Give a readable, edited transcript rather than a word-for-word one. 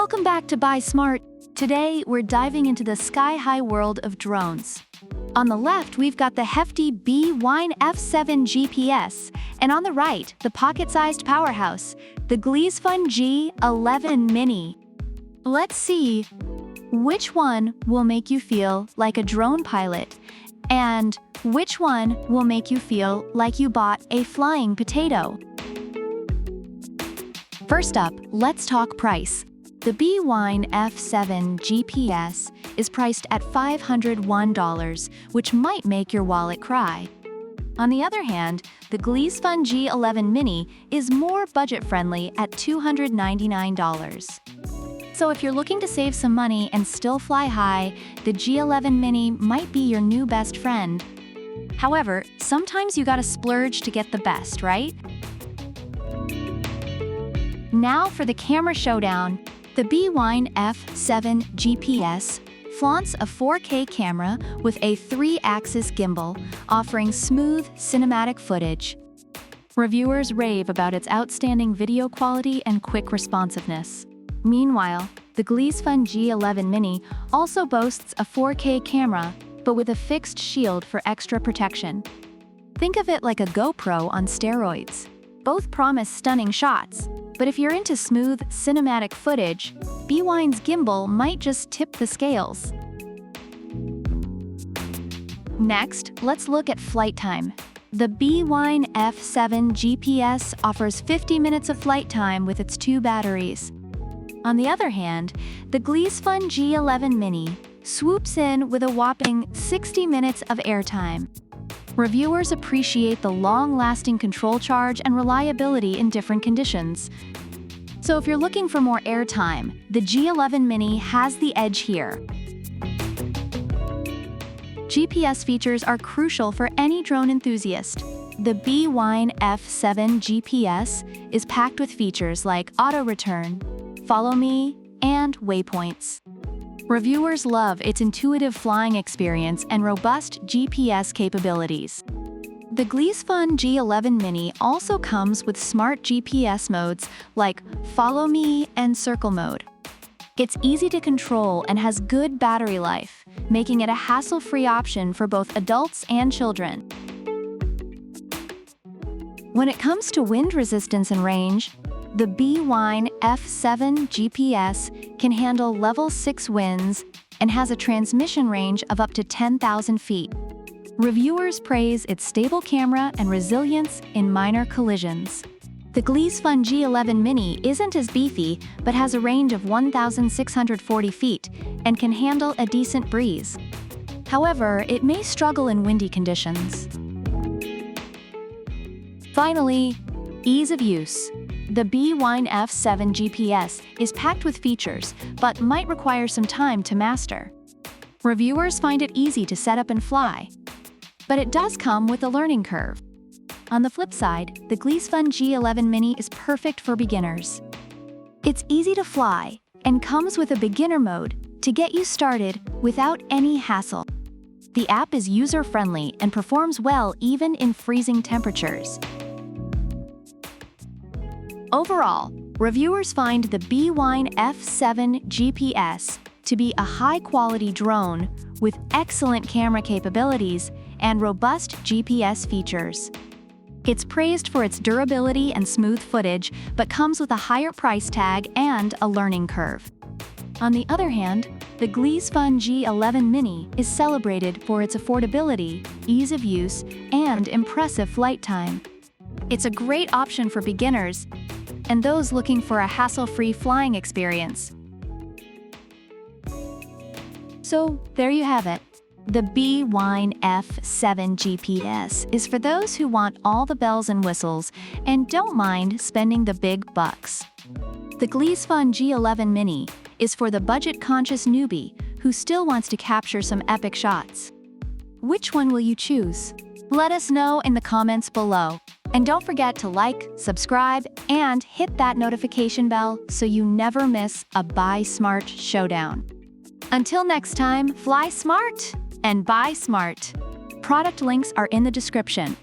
Welcome back to Buy Smart. Today, we're diving into the sky-high world of drones. On the left, we've got the hefty Bwine F7GPS, and on the right, the pocket-sized powerhouse, the Gleesfun G11MINI. Let's see which one will make you feel like a drone pilot, and which one will make you feel like you bought a flying potato. First up, let's talk price. The Bwine F7GPS is priced at $501, which might make your wallet cry. On the other hand, the Gleesfun G11MINI is more budget-friendly at $299. So if you're looking to save some money and still fly high, the G11MINI might be your new best friend. However, sometimes you gotta splurge to get the best, right? Now for the camera showdown. The Bwine F7GPS flaunts a 4K camera with a 3-axis gimbal, offering smooth cinematic footage. Reviewers rave about its outstanding video quality and quick responsiveness. Meanwhile, the Gleesfun G11MINI also boasts a 4K camera, but with a fixed shield for extra protection. Think of it like a GoPro on steroids. Both promise stunning shots, but if you're into smooth, cinematic footage, Bwine's gimbal might just tip the scales. Next, let's look at flight time. The Bwine F7GPS offers 50 minutes of flight time with its 2 batteries. On the other hand, the Gleesfun G11MINI swoops in with a whopping 60 minutes of airtime. Reviewers appreciate the long-lasting control charge and reliability in different conditions. So if you're looking for more airtime, the G11MINI has the edge here. GPS features are crucial for any drone enthusiast. The Bwine F7GPS is packed with features like auto-return, follow me, and waypoints. Reviewers love its intuitive flying experience and robust GPS capabilities. The Gleesfun G11MINI also comes with smart GPS modes like Follow Me and Circle Mode. It's easy to control and has good battery life, making it a hassle-free option for both adults and children. When it comes to wind resistance and range, the Bwine F7GPS can handle level 6 winds and has a transmission range of up to 10,000 feet. Reviewers praise its stable camera and resilience in minor collisions. The Gleesfun G11MINI isn't as beefy, but has a range of 1,640 feet and can handle a decent breeze. However, it may struggle in windy conditions. Finally, ease of use. The Bwine F7GPS is packed with features, but might require some time to master. Reviewers find it easy to set up and fly, but it does come with a learning curve. On the flip side, the Gleesfun G11MINI is perfect for beginners. It's easy to fly and comes with a beginner mode to get you started without any hassle. The app is user-friendly and performs well even in freezing temperatures. Overall, reviewers find the Bwine F7GPS to be a high-quality drone with excellent camera capabilities and robust GPS features. It's praised for its durability and smooth footage, but comes with a higher price tag and a learning curve. On the other hand, the Gleesfun G11MINI is celebrated for its affordability, ease of use, and impressive flight time. It's a great option for beginners and those looking for a hassle-free flying experience. So, there you have it. The Bwine F7GPS is for those who want all the bells and whistles and don't mind spending the big bucks. The Gleesfun G11MINI is for the budget-conscious newbie who still wants to capture some epic shots. Which one will you choose? Let us know in the comments below. And don't forget to like, subscribe, and hit that notification bell so you never miss a Buy Smart showdown. Until next time, fly smart and buy smart. Product links are in the description.